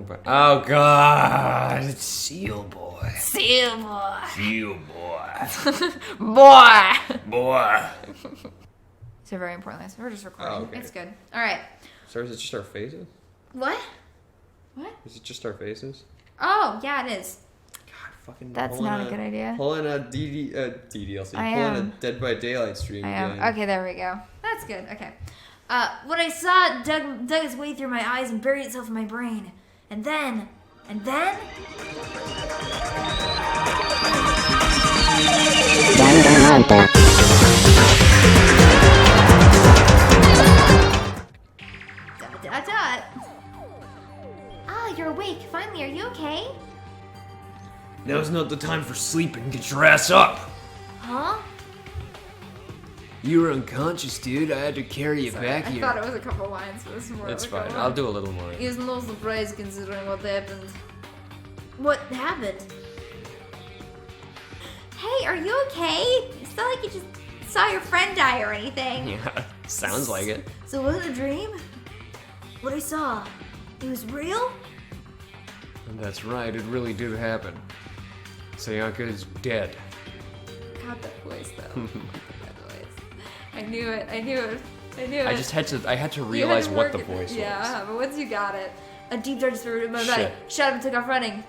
Danganronpa. Oh god, it's Seal Boy. Seal Boy. Seal Boy. Boy. Boy. It's a very important lesson. We're just recording. Oh, okay. It's good. All right. So is it just our faces? What? What? Is it just our faces? Oh, yeah, it is. God, fucking. That's not a good idea. Pull in a DDLC. I pull in am. a Dead by Daylight stream. I am. again. Okay, there we go. That's good. Okay. What I saw dug its way through my eyes and buried itself in my brain. And then... Danganronpa. Dot. Ah, you're awake. Finally, are you okay? Now's not the time for sleeping. Get your ass up. Huh? You were unconscious, dude. I had to carry you back I here. thought it was a couple lines, but it's more It's like fine. a I'll do a little more. He was no surprised considering what happened. What happened? Hey, are you okay? It's not like you just saw your friend die or anything. Yeah, sounds like it. So was it a dream? What I saw, it was real? And that's right. It really did happen. Sayaka is dead. Got that voice though. Got that voice. I knew it. I had to realize what the voice was. Yeah, but once you got it, a deep dart just threw it in my body. Shit. Shut up and took off running.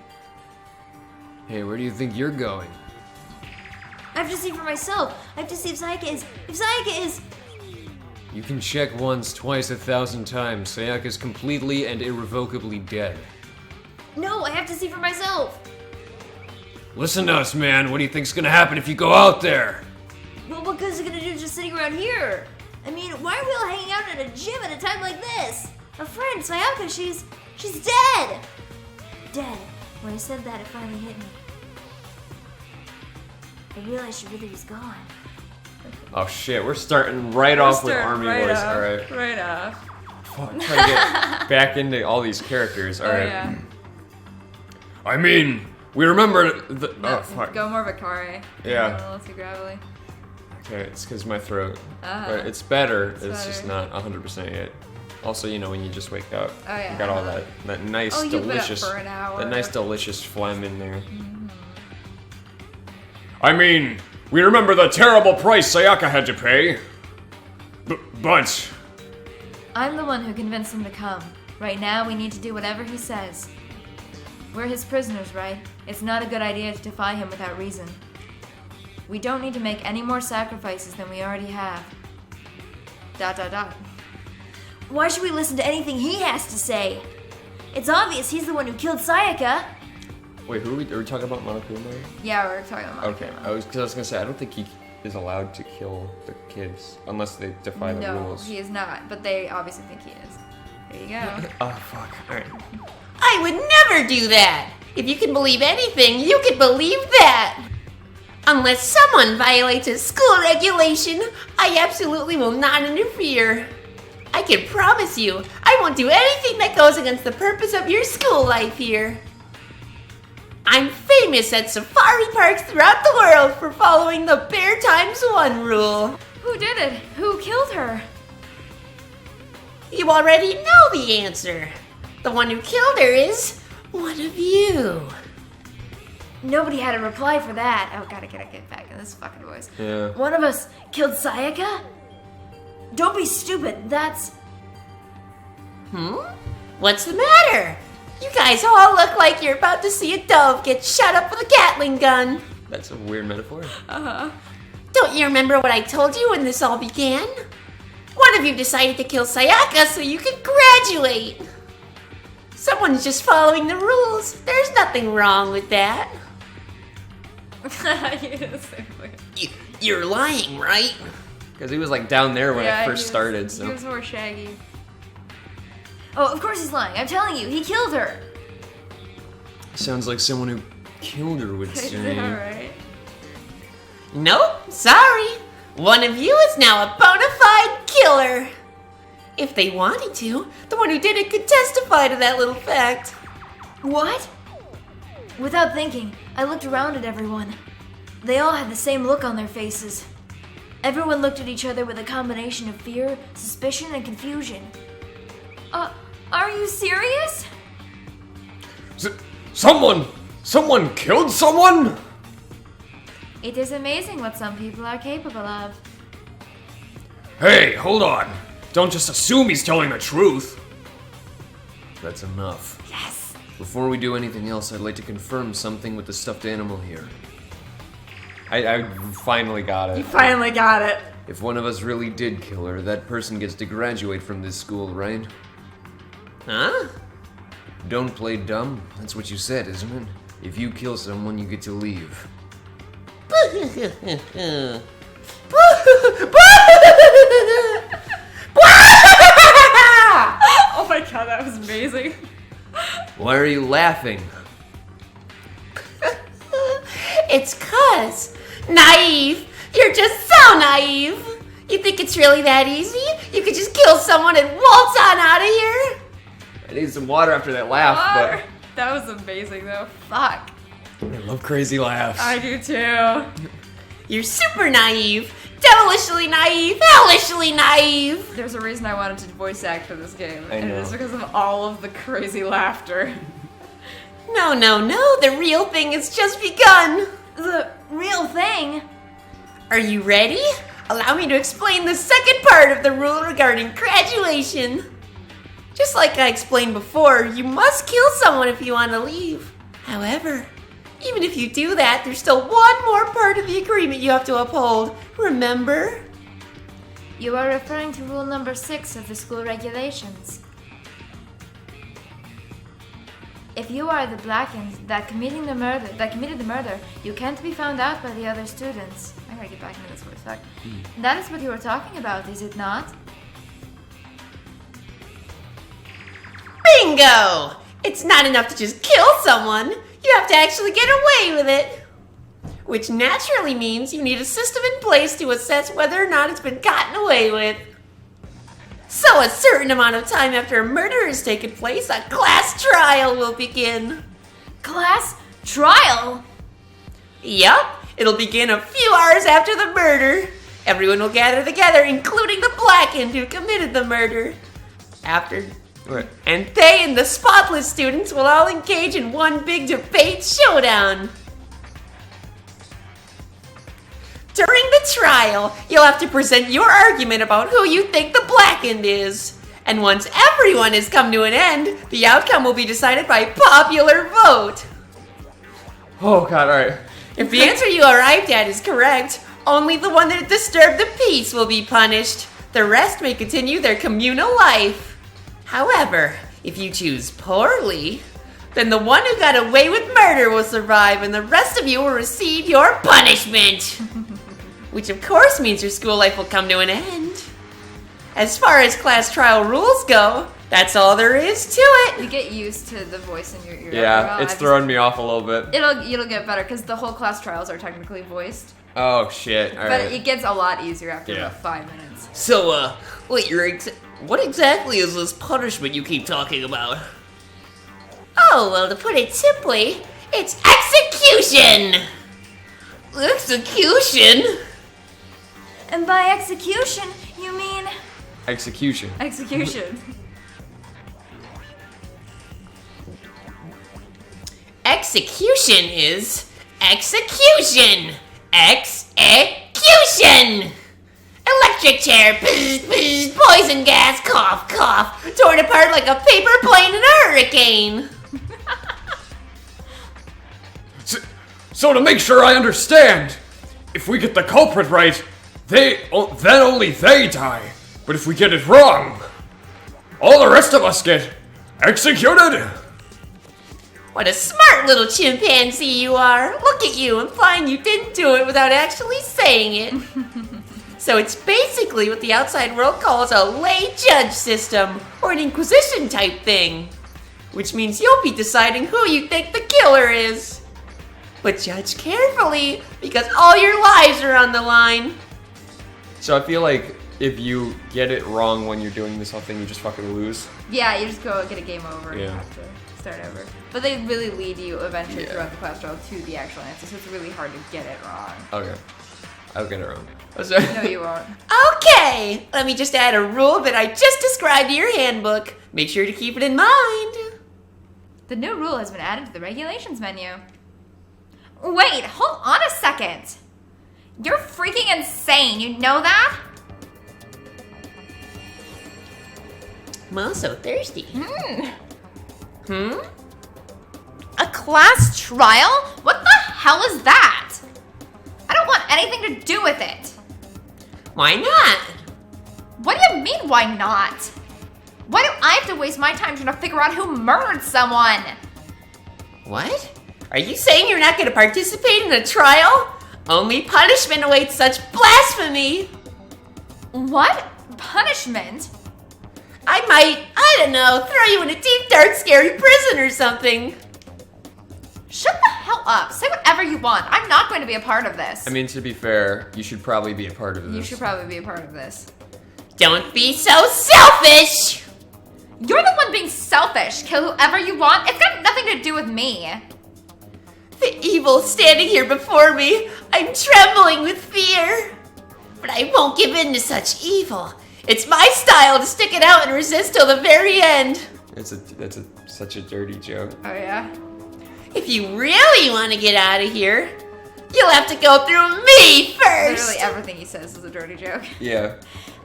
Hey, where do you think you're going? I have to see for myself. I have to see if Sayaka is. If Sayaka is. You can check once, twice, 1,000 times. Sayaka's completely and irrevocably dead. No, I have to see for myself. Listen to us, man. What do you think's gonna happen if you go out there? Well, what good is it gonna do just sitting around here? I mean, why are we all hanging out at a gym at a time like this? Our friend, Sayaka, she's dead! Dead. When I said that, it finally hit me. I realized she really was gone. Oh shit, we're starting right off with Army Voice. Alright. Right off. Fuck, I'm trying to get back into all these characters. Alright. Yeah. I mean, we remember the. No, Oh, fuck. Go more Bakare. Yeah. A little too gravelly. Okay, it's because my throat. Uh-huh. But it's better. It's better. just not 100% yet. Also, you know, when you just wake up, Oh, yeah. you got all that nice, Oh, you've been up delicious, for an hour. that nice, delicious phlegm in there. I mean, we remember the terrible price Sayaka had to pay. But I'm the one who convinced him to come. Right now, we need to do whatever he says. We're his prisoners, right? It's not a good idea to defy him without reason. We don't need to make any more sacrifices than we already have. ... Why should we listen to anything he has to say? It's obvious he's the one who killed Sayaka. wait, are we talking about Monokuma? Yeah, we're talking about Okay, I was gonna say I don't think he is allowed to kill the kids unless they defy the No, rules. he is not, but they obviously think he is. There you go. Oh fuck! All right. I would never do that! If you can believe anything, you can believe that! Unless someone violates a school regulation, I absolutely will not interfere. I can promise you, I won't do anything that goes against the purpose of your school life here. I'm famous at safari parks throughout the world for following the Bear Times 1 rule. Who did it? Who killed her? You already know the answer. The one who killed her is one of you. Nobody had a reply for that. Oh, gotta get back in this fucking voice. Yeah. One of us killed Sayaka? Don't be stupid. That's... What's the matter? You guys all look like you're about to see a dove get shot up with a Gatling gun. That's a weird metaphor. Don't you remember what I told you when this all began? One of you decided to kill Sayaka so you could graduate. Someone's just following the rules. There's nothing wrong with that. You're lying, right? Because he was like down there when I he first was- started. So He was more shaggy. Oh, of course he's lying. I'm telling you, he killed her. sounds like someone who killed her would say. Alright. Nope, sorry. One of you is now a bona fide killer. If they wanted to, the one who did it could testify to that little fact. What? Without thinking, I looked around at everyone. They all had the same look on their faces. Everyone looked at each other with a combination of fear, suspicion, and confusion. Are you serious? Someone killed someone? It is amazing what some people are capable of. Hey, hold on. Don't just assume he's telling the truth. That's enough. Yes! Before we do anything else, I'd like to confirm something with the stuffed animal here. I finally got it. You finally got it. If one of us really did kill her, that person gets to graduate from this school, right? Huh? Don't play dumb. That's what you said, isn't it? If you kill someone, you get to leave. Oh my god, that was amazing. Why are you laughing? It's 'cause naive. You're just so naive. You think it's really that easy? You could just kill someone and waltz on out of here? I need some water after that laugh, That was amazing though. Fuck. but I love crazy laughs. I do too. You're super naive. Devilishly naive. Hellishly naive. There's a reason I wanted to voice act for this game, I and know. it's because of all of the crazy laughter. No, no, no. The real thing has just begun. The real thing? Are you ready? Allow me to explain the second part of the rule regarding graduation. Just like I explained before, you must kill someone if you want to leave. However, even if you do that, there's still one more part of the agreement you have to uphold. Remember? You are referring to rule number 6 of the school regulations. If you are the Blackened that committed the murder, you can't be found out by the other students. I gotta get back into this for a sec. That is what you were talking about, is it not? Bingo! It's not enough to just kill someone. You have to actually get away with it. Which naturally means you need a system in place to assess whether or not it's been gotten away with. So a certain amount of time after a murder has taken place, a class trial will begin. Class trial? Yup, it'll begin a few hours after the murder. Everyone will gather together, including the Blackened who committed the murder. And they and the spotless students will all engage in one big debate showdown. During the trial, you'll have to present your argument about who you think the Blackened is. And once everyone has come to an end, the outcome will be decided by popular vote. Oh god, alright. If the answer you arrived at is correct, only the one that disturbed the peace will be punished. The rest may continue their communal life. However, if you choose poorly, then the one who got away with murder will survive and the rest of you will receive your punishment. Which of course means your school life will come to an end. As far as class trial rules go, that's all there is to it. You get used to the voice in your ear. Yeah, it's throwing me off a little bit. It'll get better because the whole class trials are technically voiced. Oh shit, But alright. it gets a lot easier after Yeah. about 5 minutes. So, what exactly is this punishment you keep talking about? Oh, well, to put it simply, it's execution! Execution? And by execution, you mean Execution. execution. Execution is execution! Execution! Electric chair, bzz, bzz, poison gas, cough, cough, torn apart like a paper plane in a hurricane. So to make sure I understand, if we get the culprit right, then only they die. But if we get it wrong, all the rest of us get executed. What a smart little chimpanzee you are. Look at you, implying you didn't do it without actually saying it. So it's basically what the outside world calls a lay judge system, or an inquisition type thing. Which means you'll be deciding who you think the killer is. But judge carefully, because all your lives are on the line. So I feel like if you get it wrong when you're doing this whole thing, you just fucking lose. Yeah, you just go get a game over and Yeah. have to start over. But they really lead you eventually Yeah. throughout the class trial to the actual answer, so it's really hard to get it wrong. Okay. I'll get it wrong. No, you won't. Okay, let me just add a rule that I just described to your handbook. Make sure to keep it in mind. The new rule has been added to the regulations menu. Wait, hold on a second. You're freaking insane, you know that? I'm also thirsty. A class trial? What the hell is that? I don't want anything to do with it. Why not? What do you mean, why not? Why do I have to waste my time trying to figure out who murdered someone? What? Are you saying you're not going to participate in a trial? Only punishment awaits such blasphemy. What? Punishment? I might, I don't know, throw you in a deep, dark, scary prison or something. Shut the hell up. Say whatever you want. I'm not going to be a part of this. I mean, to be fair, you should probably be a part of this. You should probably be a part of this. Don't be so selfish! You're the one being selfish. Kill whoever you want. It's got nothing to do with me. The evil standing here before me. I'm trembling with fear. But I won't give in to such evil. It's my style to stick it out and resist till the very end. That's such a dirty joke. Oh, yeah? If you really want to get out of here, you'll have to go through me first. Literally everything he says is a dirty joke. Yeah.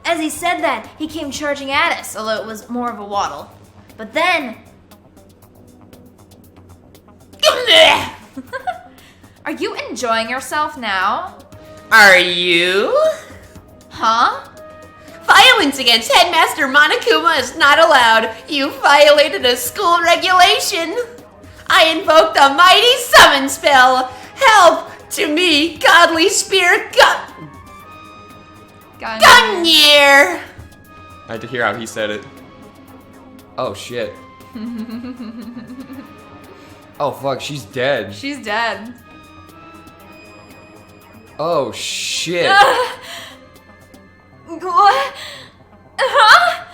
As he said that, he came charging at us, although it was more of a waddle. But then... Are you enjoying yourself now? Are you? Huh? Violence against Headmaster Monokuma is not allowed. You violated a school regulation. I invoked the mighty summon spell. Help to me, godly spirit Gunyear. I had to hear how he said it. Oh shit. Oh fuck, she's dead. She's dead. Oh shit. What? Huh?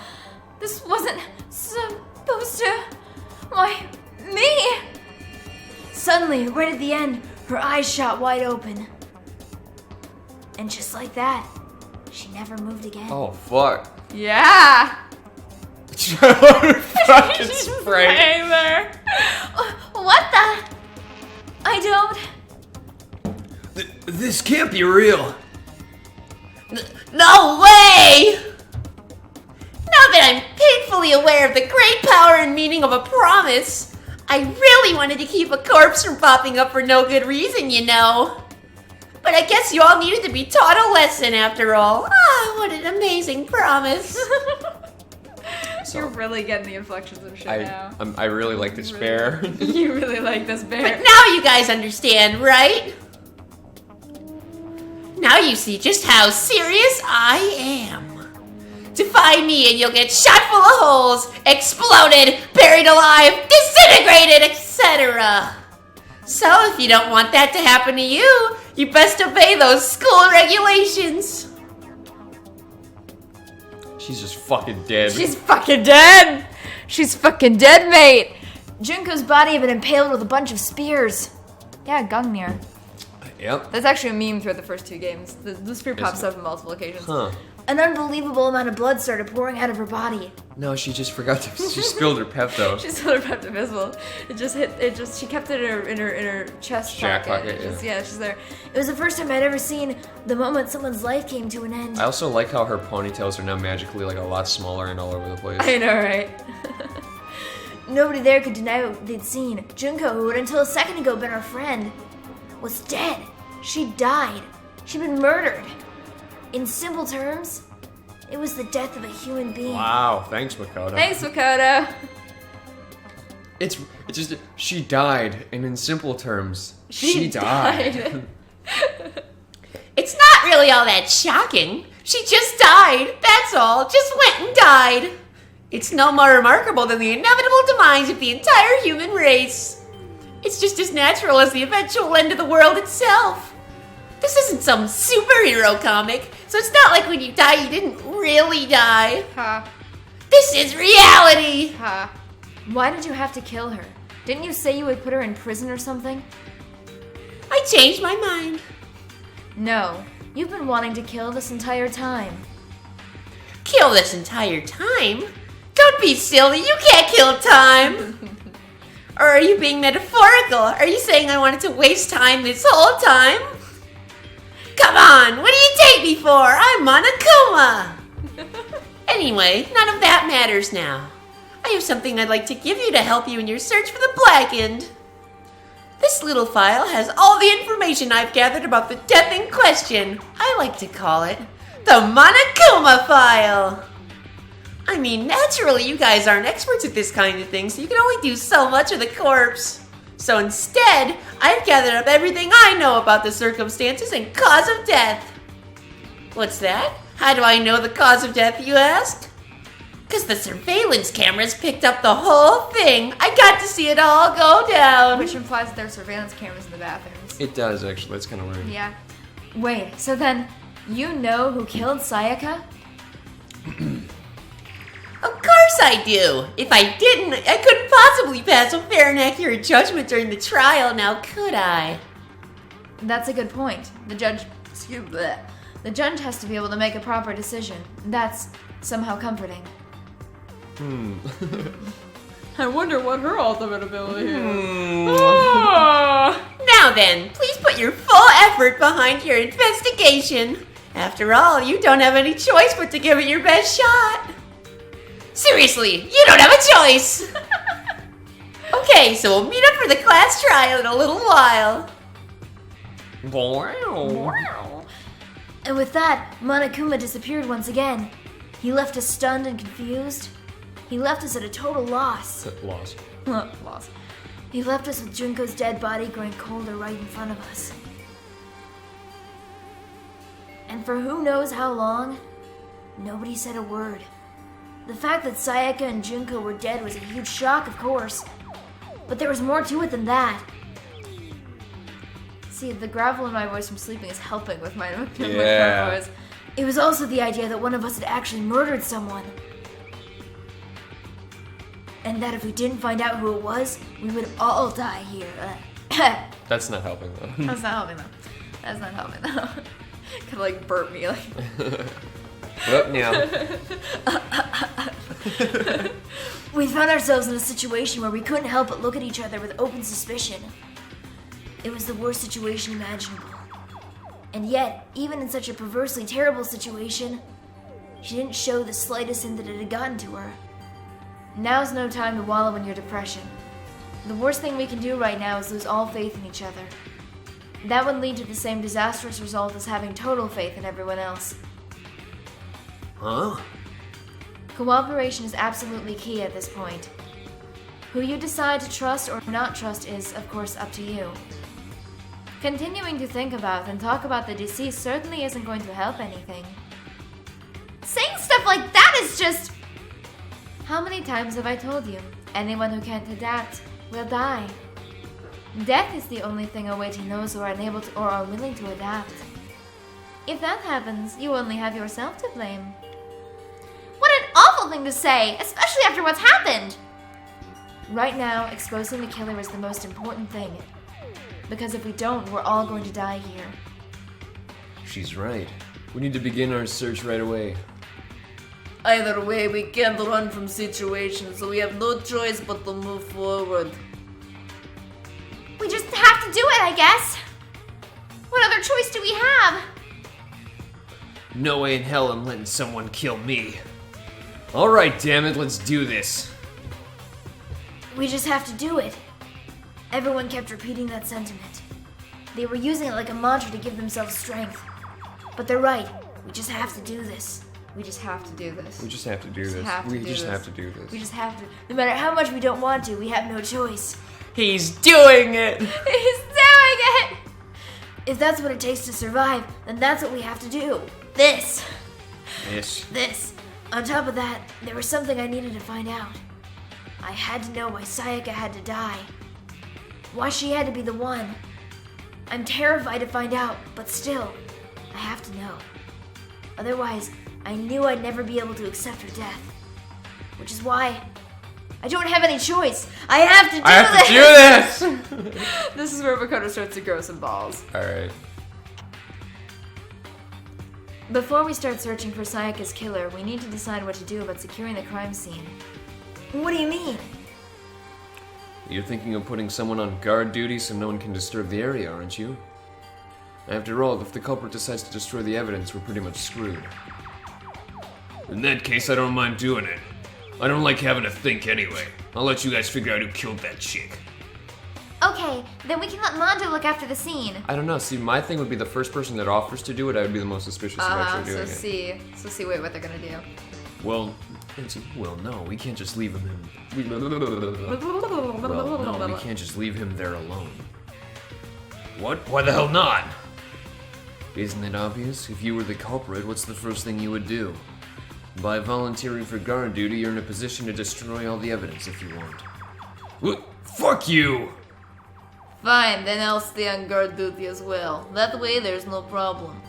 This wasn't supposed to... Why, me? Suddenly, right at the end, her eyes shot wide open. And just like that, she never moved again. Oh fuck. Yeah! Fucking spray. there. What the? I don't... This can't be real. No way! Now that I'm painfully aware of the great power and meaning of a promise, I really wanted to keep a corpse from popping up for no good reason, you know. But I guess you all needed to be taught a lesson after all. Ah, what an amazing promise. You're really getting the inflections of shit now. I really like this bear. You really like this bear. But now you guys understand, right? Now you see just how serious I am. Defy me and you'll get shot full of holes, exploded, buried alive, disintegrated, etc. So if you don't want that to happen to you, you best obey those school regulations. She's just fucking dead. She's fucking dead! She's fucking dead, mate! Junko's body had been impaled with a bunch of spears. Yeah, Gungnir. Yep. That's actually a meme throughout the first two games. The spear pops up on multiple occasions. Huh. An unbelievable amount of blood started pouring out of her body. No, she just forgot to. She spilled her Pepto. She spilled her Pepto-Bismol. She kept it in her chest Jack pocket. pocket, Yeah, she's there. It was the first time I'd ever seen the moment someone's life came to an end. I also like how her ponytails are now magically like a lot smaller and all over the place. I know, right? Nobody there could deny what they'd seen. Junko, who had until a second ago been our friend, was dead. She died. She'd been murdered. In simple terms, it was the death of a human being. Wow, thanks, Makoto. Thanks, Makoto. It's just she died, and in simple terms, she died. It's not really all that shocking. She just died, that's all. Just went and died. It's no more remarkable than the inevitable demise of the entire human race. It's just as natural as the eventual end of the world itself. This isn't some superhero comic, so it's not like when you die, you didn't really die. Huh. This is reality! Huh. Why did you have to kill her? Didn't you say you would put her in prison or something? I changed my mind. No. You've been wanting to kill this entire time. Kill this entire time? Don't be silly, you can't kill time! Or are you being metaphorical? Are you saying I wanted to waste time this whole time? Come on, what do you take me for? I'm Monokuma! Anyway, none of that matters now. I have something I'd like to give you to help you in your search for the Blackened. This little file has all the information I've gathered about the death in question. I like to call it the Monokuma file. I mean, naturally you guys aren't experts at this kind of thing, so you can only do so much with a corpse. So instead, I've gathered up everything I know about the circumstances and cause of death. What's that? How do I know the cause of death, you ask? Because the surveillance cameras picked up the whole thing. I got to see it all go down. Which implies that there are surveillance cameras in the bathrooms. It does, actually. That's kind of weird. Yeah. Wait, so then you know who killed Sayaka? Of course I do. If I didn't, I couldn't possibly pass a fair and accurate judgment during the trial, now could I? That's a good point. The judge has to be able to make a proper decision. That's somehow comforting. I wonder what her ultimate ability is. Now then, please put your full effort behind your investigation. After all, you don't have any choice but to give it your best shot. Seriously, you don't have a choice! Okay, so we'll meet up for the class trial in a little while. Wow. And with that, Monokuma disappeared once again. He left us stunned and confused. He left us at a total loss. Lost. Loss. He left us with Junko's dead body growing colder right in front of us. And for who knows how long, nobody said a word. The fact that Sayaka and Junko were dead was a huge shock, of course. But there was more to it than that. See, the gravel in my voice from sleeping is helping with my voice. It was also the idea that one of us had actually murdered someone. And that if we didn't find out who it was, we would all die here. That's not helping, though. That's not helping though. Could like burp me like. Well, yeah. We found ourselves in a situation where we couldn't help but look at each other with open suspicion. It was the worst situation imaginable. And yet, even in such a perversely terrible situation, she didn't show the slightest hint that it had gotten to her. Now's no time to wallow in your depression. The worst thing we can do right now is lose all faith in each other. That would lead to the same disastrous result as having total faith in everyone else. Huh? Cooperation is absolutely key at this point. Who you decide to trust or not trust is, of course, up to you. Continuing to think about and talk about the deceased certainly isn't going to help anything. Saying stuff like that is just... How many times have I told you? Anyone who can't adapt will die. Death is the only thing awaiting those who are unable to or are willing to adapt. If that happens, you only have yourself to blame. What an awful thing to say, especially after what's happened! Right now, exposing the killer is the most important thing. Because if we don't, we're all going to die here. She's right. We need to begin our search right away. Either way, we can't run from situations, so we have no choice but to move forward. We just have to do it, I guess. What other choice do we have? No way in hell I'm letting someone kill me. Alright, damn it, let's do this. We just have to do it. Everyone kept repeating that sentiment. They were using it like a mantra to give themselves strength. But they're right. We just have to do this. We just have to do this. We just have to do this. We just have to do this. We just have to. No matter how much we don't want to, we have no choice. He's doing it! He's doing it! If that's what it takes to survive, then that's what we have to do. This. This. On top of that, there was something I needed to find out. I had to know why Sayaka had to die. Why she had to be the one. I'm terrified to find out, but still, I have to know. Otherwise, I knew I'd never be able to accept her death. Which is why I don't have any choice. I have to do this! This is where Makoto starts to grow some balls. Alright. Before we start searching for Sayaka's killer, we need to decide what to do about securing the crime scene. What do you mean? You're thinking of putting someone on guard duty so no one can disturb the area, aren't you? After all, if the culprit decides to destroy the evidence, we're pretty much screwed. In that case, I don't mind doing it. I don't like having to think anyway. I'll let you guys figure out who killed that chick. Okay, then we can let Mondo look after the scene. I don't know, see, my thing would be the first person that offers to do it, I would be the most suspicious of actually doing it. See what they're gonna do. Well, no, we can't just leave him Well, no, we can't just leave him there alone. What? Why the hell not? Isn't it obvious? If you were the culprit, what's the first thing you would do? By volunteering for guard duty, you're in a position to destroy all the evidence if you want. What? Fuck you! Fine, then I'll stay on guard duty as well. That way there's no problem.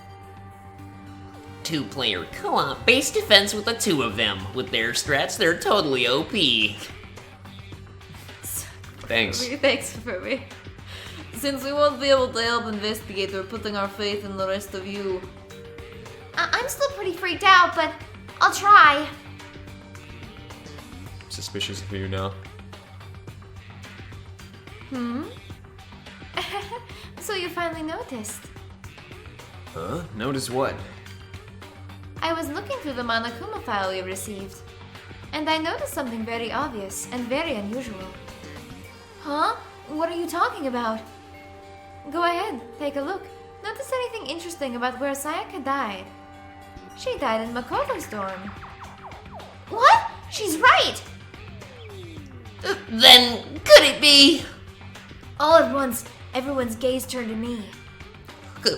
2-player co-op base defense with the two of them. With their strats, they're totally OP. Thanks. Thanks, Furby. Since we won't be able to help investigate, we're putting our faith in the rest of you. I'm still pretty freaked out, but I'll try. Suspicious of you now. So you finally noticed. Huh? Notice what? I was looking through the Monokuma file we received, and I noticed something very obvious and very unusual. Huh? What are you talking about? Go ahead, take a look. Notice anything interesting about where Sayaka died? She died in Makoto's dorm. What? She's right! Then, could it be? All at once, everyone's gaze turned to me.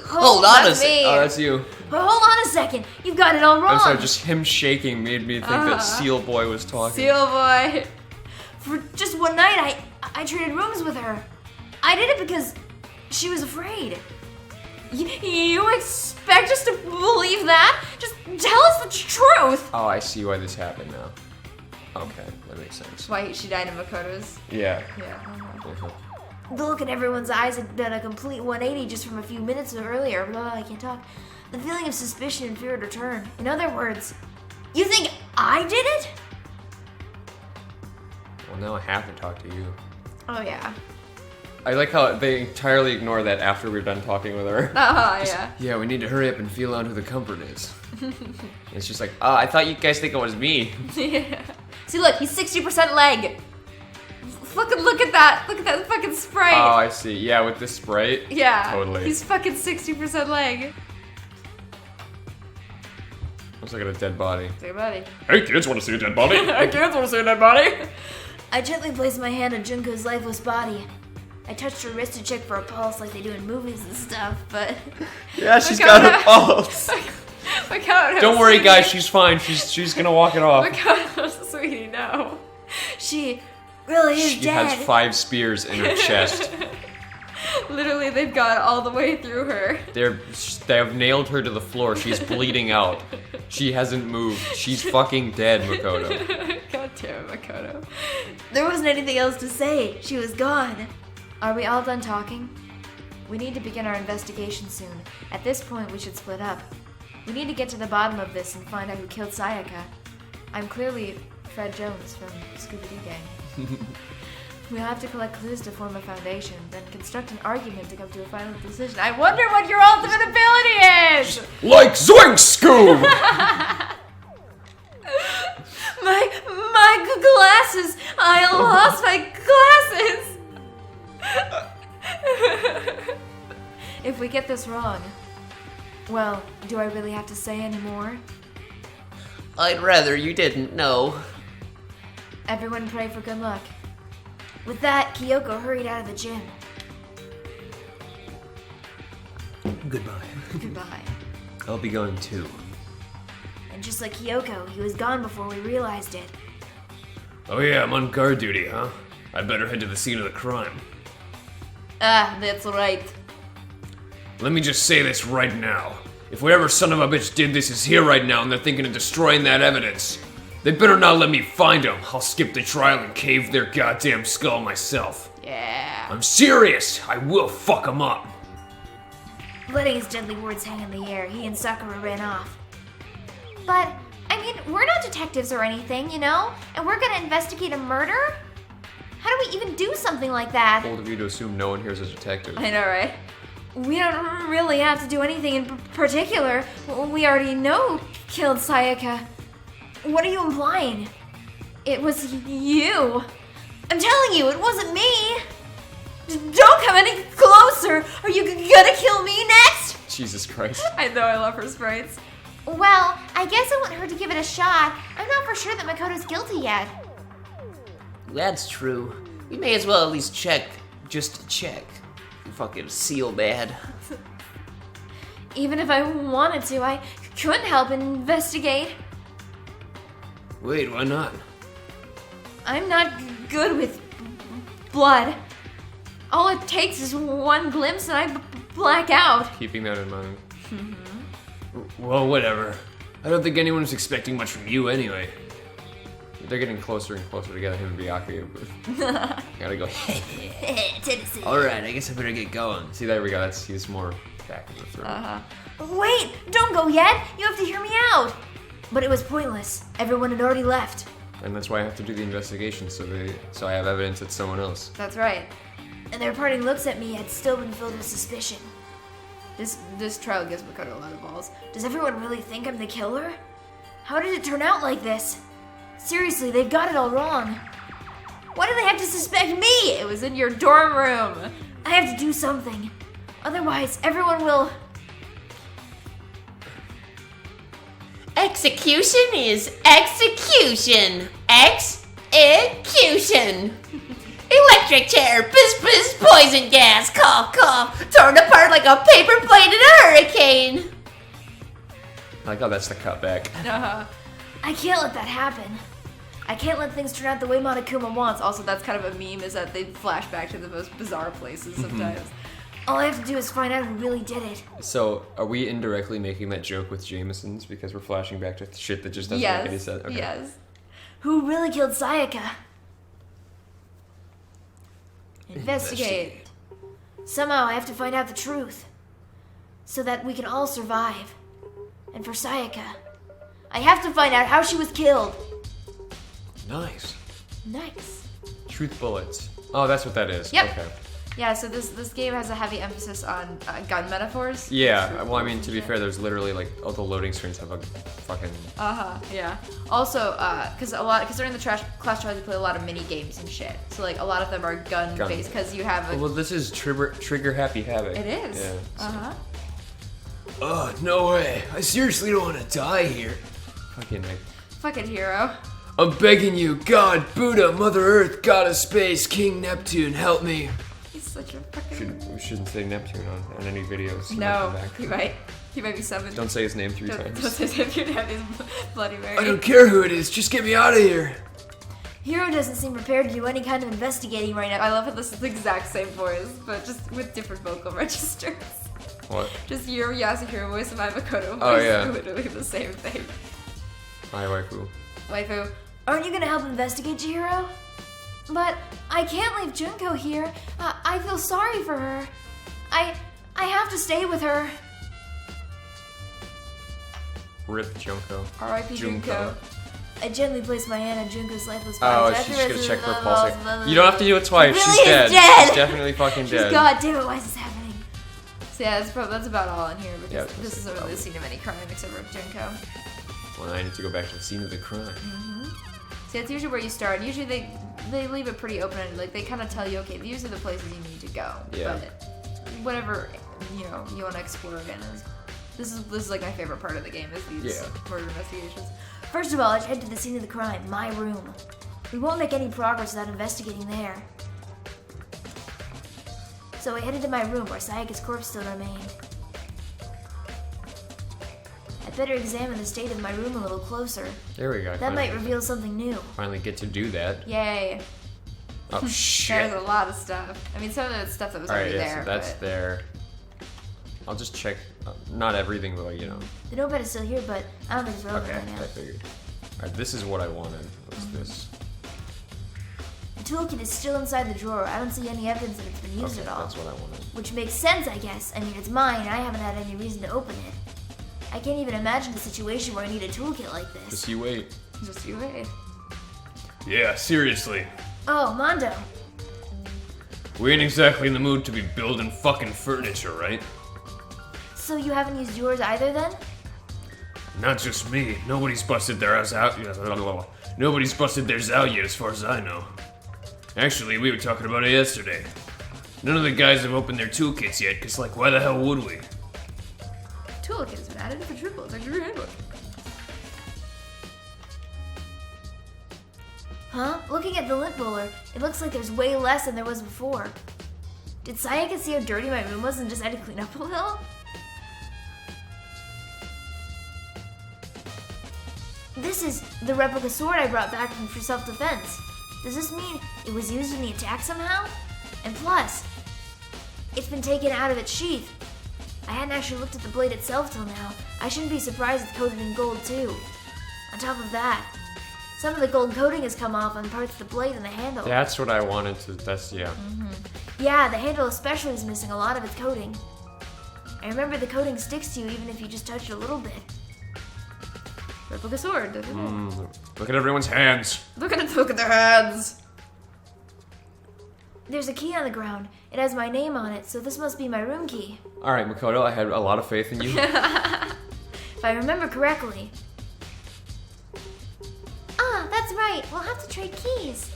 Hold on a that's second. me. Oh, that's you. But hold on a second, you've got it all wrong. I'm sorry, just him shaking made me think that Seal Boy was talking. Seal boy. For just one night, I traded rooms with her. I did it because she was afraid. You expect us to believe that? Just tell us the truth. Oh, I see why this happened now. Okay, that makes sense. Why she died in Makoto's? Yeah. Yeah. Uh-huh. The look in everyone's eyes had done a complete 180 just from a few minutes earlier. Blah, I can't talk. The feeling of suspicion and fear had returned. In other words, you think I did it? Well, now I have to talk to you. Oh yeah. I like how they entirely ignore that after we're done talking with her. Yeah. Yeah, we need to hurry up and feel out who the culprit is. It's just like, I thought you guys think it was me. Yeah. See, look, he's 60% leg. Fucking look at that. Look at that fucking sprite. Oh, I see. Yeah, with this sprite. Yeah. Totally. He's fucking 60% leg. Looks like a dead body. Say buddy. Hey kids, want to see a dead body? I can't want to see a dead body. I gently placed my hand on Junko's lifeless body. I touched her wrist to check for a pulse like they do in movies and stuff, but... Yeah, she's got a pulse. Don't worry, guys, she's fine. She's gonna walk it off. Sweetie, no. She really is She dead. has 5 spears in her chest. Literally, they've gone all the way through her. They have nailed her to the floor. She's bleeding out. She hasn't moved. She's fucking dead, Makoto. God damn it, Makoto. There wasn't anything else to say. She was gone. Are we all done talking? We need to begin our investigation soon. At this point, we should split up. We need to get to the bottom of this and find out who killed Sayaka. I'm clearly Fred Jones from Scooby-Doo Gang. We'll have to collect clues to form a foundation, then construct an argument to come to a final decision. I wonder what your ultimate ability is! Like Zoink Scoob! My glasses! I lost my glasses! If we get this wrong, well, do I really have to say any more? I'd rather you didn't know. Everyone pray for good luck. With that, Kyoko hurried out of the gym. Goodbye. Goodbye. I'll be going too. And just like Kyoko, he was gone before we realized it. Oh yeah, I'm on guard duty, huh? I better head to the scene of the crime. Ah, that's right. Let me just say this right now. If whatever son of a bitch did this is here right now and they're thinking of destroying that evidence, they better not let me find them. I'll skip the trial and cave their goddamn skull myself. Yeah. I'm serious. I will fuck them up. Letting his deadly words hang in the air, he and Sakura ran off. But, I mean, we're not detectives or anything, you know? And we're gonna investigate a murder? How do we even do something like that? Bold of you to assume no one here is a detective. I know, right? We don't really have to do anything in particular. We already know who killed Sayaka. What are you implying? It was you. I'm telling you, it wasn't me. Don't come any closer. Are you gonna kill me next? Jesus Christ. I know, I love her sprites. Well, I guess I want her to give it a shot. I'm not for sure that Makoto's guilty yet. That's true. We may as well at least check, just to check. You fucking seal bad. Even if I wanted to, I couldn't help but investigate. Wait, why not? I'm not good with blood. All it takes is one glimpse and I black out. Keeping that in mind. Well, whatever. I don't think anyone was expecting much from you anyway. They're getting closer and closer together, him and Byakuya. Gotta go. Tennessee. Alright, I guess I better get going. See, there we go. He's more back in the throat. Wait, don't go yet. You have to hear me out. But it was pointless. Everyone had already left. And that's why I have to do the investigation, so I have evidence it's someone else. That's right. And their parting looks at me had still been filled with suspicion. This trial gives Makoto a lot of balls. Does everyone really think I'm the killer? How did it turn out like this? Seriously, they've got it all wrong. Why do they have to suspect me? It was in your dorm room. I have to do something. Otherwise, everyone will... Execution is execution. Execution. Electric chair, piss piss, poison gas, cough cough, torn apart like a paper plate in a hurricane. I like how that's the cutback. I can't let that happen. I can't let things turn out the way Monokuma wants. Also, that's kind of a meme, is that they flash back to the most bizarre places sometimes. All I have to do is find out who really did it. So, are we indirectly making that joke with Jameson's because we're flashing back to shit that just doesn't make any sense? Okay. Yes. Who really killed Sayaka? Investigate. Somehow I have to find out the truth. So that we can all survive. And for Sayaka, I have to find out how she was killed. Nice. Nice. Truth bullets. Oh, that's what that is. Yep. Okay. Yeah, so this game has a heavy emphasis on gun metaphors. Yeah, well, I mean, to be fair, there's literally, like, all the loading screens have a fucking... Yeah. Also, because during the class trials you play a lot of mini games and shit. So, like, a lot of them are gun-based, because you have a... Well, this is Trigger Happy Havoc. It is. Yeah. Oh, no way. I seriously don't want to die here. Fucking hero. I'm begging you, God, Buddha, Mother Earth, God of Space, King Neptune, help me. He's such a fucking... We shouldn't say Neptune on any videos. No, he might be summoned. Don't say his name 3 Don't times. say his name 3 times, he's Bloody Mary. I don't care who it is, just get me out of here. Hero doesn't seem prepared to do any kind of investigating right now. I love how this is the exact same voice, but just with different vocal registers. What? Just your Yasuhiro voice and my Makoto voice. Oh, yeah. Literally the same thing. Hi, waifu. Waifu, aren't you gonna help investigate, Chihiro? But I can't leave Junko here. I feel sorry for her. I have to stay with her. Rip Junko. R.I.P. Junko. I gently placed my hand on Junko's lifeless Oh, body. she's just gonna check for pulse. You don't have to do it twice. Really She's dead. is dead. She's definitely fucking dead. God damn it, why is this happening? So yeah, that's about all in here, because Yeah, this isn't really a scene of any crime except for Junko. Well, I need to go back to the scene of the crime. See, that's usually where you start. Usually they leave it pretty open-ended. Like, they kind of tell you, okay, these are the places you need to go. Yeah. But whatever, you want to explore again is... This is like my favorite part of the game, is these murder investigations. First of all, let's head to the scene of the crime, my room. We won't make any progress without investigating there. So I headed to my room where Sayaka's corpse still remained. I better examine the state of my room a little closer. There we go. That might reveal something new. Finally get to do that. Yay. Oh, shit. There's a lot of stuff. I mean, some of the stuff that was already there. So that's but... there. I'll just check. Not everything, but The notepad is still here, but I don't think it's relevant Okay, right now. I figured. Alright, this is what I wanted. What's this? The toolkit is still inside the drawer. I don't see any evidence that it's been used Okay, at all. that's what I wanted. Which makes sense, I guess. I mean, it's mine. I haven't had any reason to open it. I can't even imagine a situation where I need a toolkit like this. Just you wait. Just you wait. Yeah, seriously. Oh, Mondo. We ain't exactly in the mood to be building fucking furniture, right? So you haven't used yours either then? Not just me. Nobody's busted their ass out. Nobody's busted theirs out yet, as far as I know. Actually, we were talking about it yesterday. None of the guys have opened their toolkits yet, cause like, why the hell would we? Toolkit has been added to the triple. It's actually handbook. Huh? Looking at the lint roller, it looks like there's way less than there was before. Did Sayaka see how dirty my room was and just had to clean up a little? This is the replica sword I brought back for self-defense. Does this mean it was used in the attack somehow? And plus, it's been taken out of its sheath. I hadn't actually looked at the blade itself till now. I shouldn't be surprised it's coated in gold too. On top of that, some of the gold coating has come off on parts of the blade and the handle. That's what I wanted to, yeah. Yeah, the handle especially is missing a lot of its coating. I remember the coating sticks to you even if you just touch it a little bit. Replica sword. Look at everyone's hands. Look at their hands. There's a key on the ground. It has my name on it, so this must be my room key. Alright, Makoto, I had a lot of faith in you. If I remember correctly. Ah, that's right. We'll have to trade keys.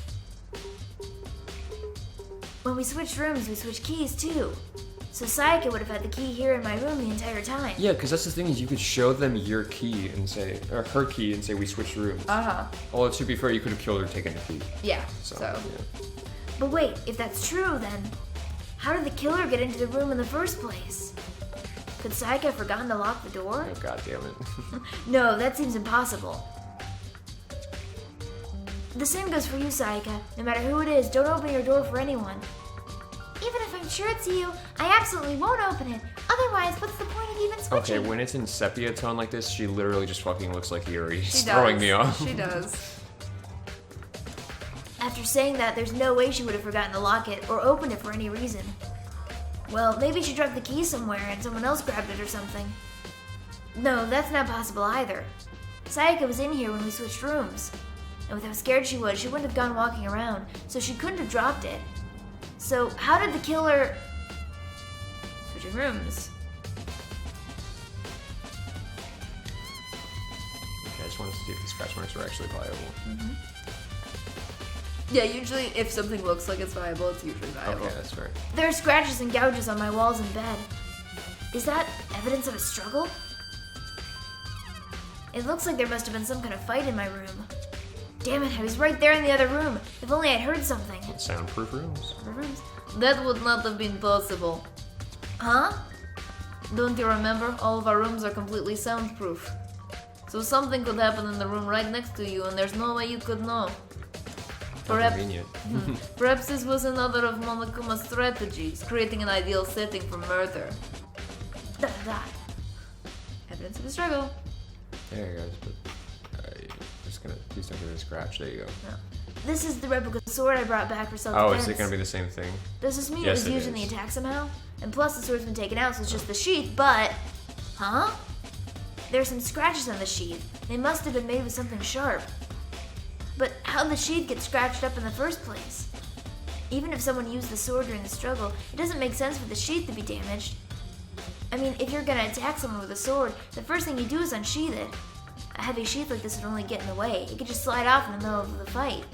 When we switched rooms, we switched keys too. So Sayaka would have had the key here in my room the entire time. Yeah, because that's the thing, is you could show them your key and say, or her key and say we switched rooms. Well, to be fair, you could have killed her taking the key. Yeah, So, so. yeah. But wait, if that's true, then how did the killer get into the room in the first place? Could Sayaka have forgotten to lock the door? Oh, god damn it. No, that seems impossible. The same goes for you, Sayaka. No matter who it is, don't open your door for anyone. Even if I'm sure it's you, I absolutely won't open it. Otherwise, what's the point of even switching? Okay, when it's in sepia tone like this, she literally just fucking looks like Yuri. It's She throwing does. me off. She does. After saying that, there's no way she would have forgotten to lock it or open it for any reason. Well, maybe she dropped the key somewhere and someone else grabbed it or something. No, that's not possible either. Sayaka was in here when we switched rooms. And with how scared she was, she wouldn't have gone walking around, so she couldn't have dropped it. So, how did the killer... Switching rooms. Okay, I just wanted to see if the scratch marks were actually viable. Yeah, usually if something looks like it's viable, it's usually viable. Okay, that's fair. There are scratches and gouges on my walls and bed. Is that evidence of a struggle? It looks like there must have been some kind of fight in my room. Damn it, I was right there in the other room. If only I'd heard something. Soundproof rooms. That would not have been possible. Huh? Don't you remember? All of our rooms are completely soundproof. So something could happen in the room right next to you and there's no way you could know. How convenient. Perhaps this was another of Monokuma's strategies, creating an ideal setting for murder. Da. Evidence of a struggle. There you go. Just gonna do something to scratch. There you go. This is the replica sword I brought back for self-defense. Oh, is it gonna be the same thing? Does this mean Yes, it was it used in the is. attack somehow? And plus the sword's been taken out, so it's just the sheath, but... Huh? There's some scratches on the sheath. They must have been made with something sharp. But how'd the sheath get scratched up in the first place? Even if someone used the sword during the struggle, it doesn't make sense for the sheath to be damaged. I mean, if you're gonna attack someone with a sword, the first thing you do is unsheath it. A heavy sheath like this would only get in the way. It could just slide off in the middle of the fight.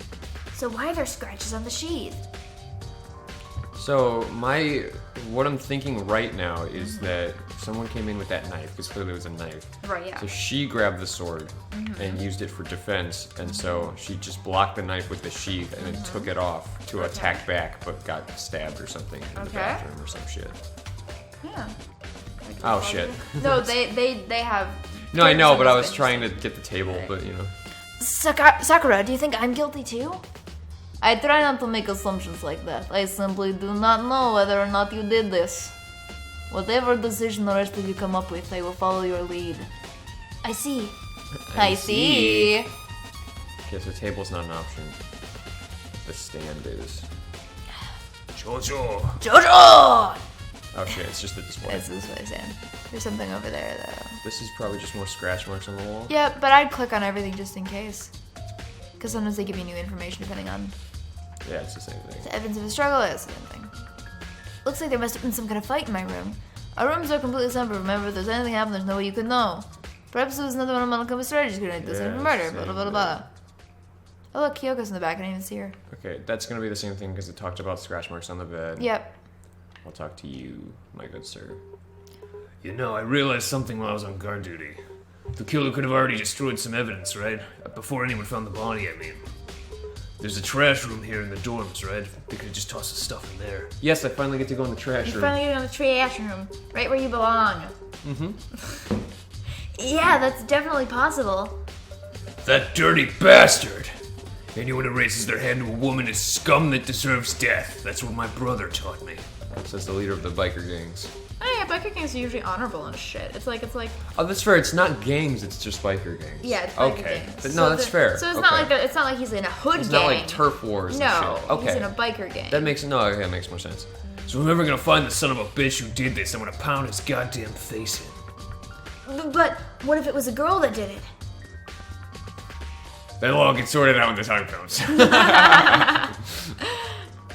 So why are there scratches on the sheath? So what I'm thinking right now is that someone came in with that knife, because clearly it was a knife. Right, yeah. So she grabbed the sword and used it for defense, and so she just blocked the knife with the sheath and then took it off to attack back, but got stabbed or something in the Okay. bathroom or some shit. Yeah. Oh shit. No, they have. No, I know, but I was Things. trying to get the table, but you know. Sakura, do you think I'm guilty too? I try not to make assumptions like that. I simply do not know whether or not you did this. Whatever decision the rest of you come up with, I will follow your lead. I see. I see. Okay, so table's not an option. The stand is. Jojo! Jojo! Oh shit, it's just the display. It's this way, Sam. There's something over there, though. This is probably just more scratch marks on the wall. Yeah, but I'd click on everything just in case. Because sometimes they give you new information depending on Yeah, it's the same thing. It's evidence of a struggle, it's the same thing. Looks like there must have been some kind of fight in my room. Our rooms are completely separate. Remember, if there's anything happened, there's no way you could know. Perhaps it was another one of Monokoma's strategies grenade this for murder, blah blah blah blah. Oh look, Kyoko's in the back, I didn't even see her. Okay, that's gonna be the same thing because it talked about scratch marks on the bed. Yep. I'll talk to you, my good sir. You know, I realized something while I was on guard duty. The killer could have already destroyed some evidence, right? Before anyone found the body, I mean. There's a trash room here in the dorms, right? They could have just tossed the stuff in there. Yes, I finally get to go in the trash You room. finally get on the trash room, right where you belong. Mm-hmm. Yeah, that's definitely possible. That dirty bastard! Anyone who raises their hand to a woman is scum that deserves death. That's what my brother taught me. Says the leader of the biker gangs. Oh yeah, biker gangs are usually honorable and shit. It's like Oh, that's fair. It's not gangs. It's just biker gangs. yeah, it's biker Okay. gangs. But no, that's fair. So it's Okay. not like he's in a hood It's gang. not like turf wars No, and shit. Okay. he's in a biker gang. That makes that makes more sense. So if I'm ever gonna find the son of a bitch who did this, I'm gonna pound his goddamn face in. But what if it was a girl that did it? That'll all get sorted out when the time comes.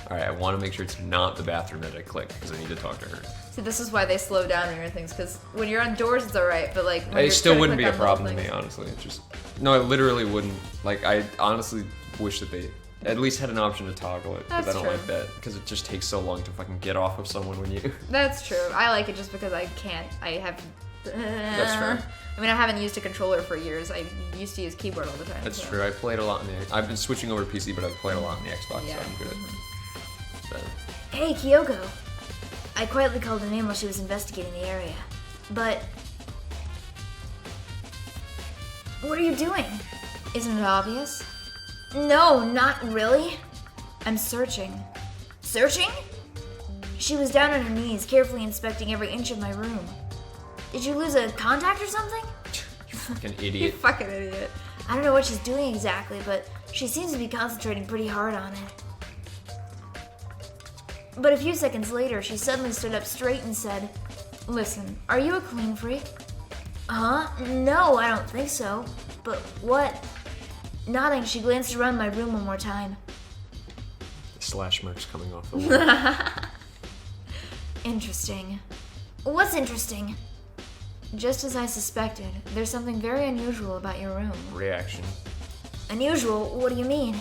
Alright, I want to make sure it's not the bathroom that I click because I need to talk to her. See, this is why they slow down on your things, because when you're on doors, it's alright, but like when It you're still trying to wouldn't be click a on little problem to me, things- honestly. It just it literally wouldn't. Like, I honestly wish that they at least had an option to toggle it because That's I don't true. like that because it just takes so long to fucking get off of someone when you. That's true. I like it just because I can't. I have. That's fair. I mean, I haven't used a controller for years. I used to use keyboard all the time. That's so. true. I played a lot in the. I've been switching over to PC, but I've played a lot on the Xbox, Yeah. so I'm good. So, Hey, Kyoko. I quietly called her name while she was investigating the area. But... what are you doing? Isn't it obvious? No, not really. I'm searching. Searching? She was down on her knees, carefully inspecting every inch of my room. Did you lose a contact or something? you fucking You idiot. fucking idiot. I don't know what she's doing exactly, but she seems to be concentrating pretty hard on it. But a few seconds later, she suddenly stood up straight and said, "Listen, are you a clean freak?" Huh? No, I don't think so. But what? Nodding, she glanced around my room one more time. Slash marks coming off the wall. Interesting. What's interesting? Just as I suspected, there's something very unusual about your room. Reaction. Unusual? What do you mean?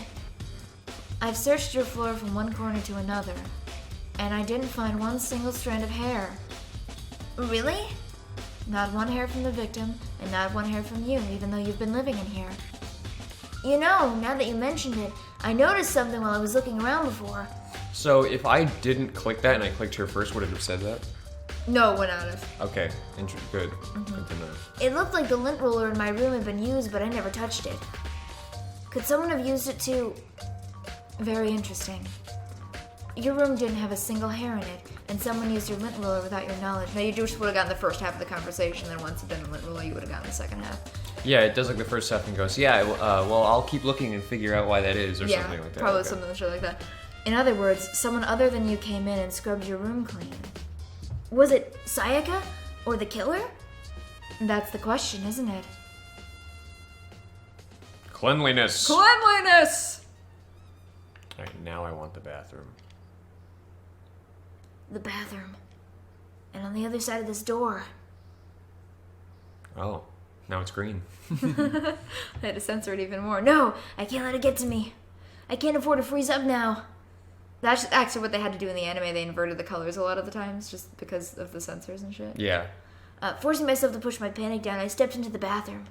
I've searched your floor from one corner to another, and I didn't find one single strand of hair. Really? Not one hair from the victim, and not one hair from you, even though you've been living in here. You know, now that you mentioned it, I noticed something while I was looking around before. So if I didn't click that and I clicked her first, would it have said that? No, it would not have. Okay, good. Good to know. It looked like the lint roller in my room had been used, but I never touched it. Could someone have used it to... Very interesting. Your room didn't have a single hair in it, and someone used your lint roller without your knowledge. Now, you just would have gotten the first half of the conversation, then once you'd done the lint roller, you would have gotten the second half. Yeah, it does like the first half and goes, yeah, well, I'll keep looking and figure out why that is, or Yeah, something like that. probably Okay. something like that. In other words, someone other than you came in and scrubbed your room clean. Was it Sayaka? Or the killer? That's the question, isn't it? Cleanliness. Cleanliness! Alright, now I want the bathroom. The bathroom. And on the other side of this door. Oh, now it's green. I had to censor it even more. No, I can't let it get to me. I can't afford to freeze up now. That's actually what they had to do in the anime. They inverted the colors a lot of the times just because of the censors and shit. Yeah. Forcing myself to push my panic down, I stepped into the bathroom.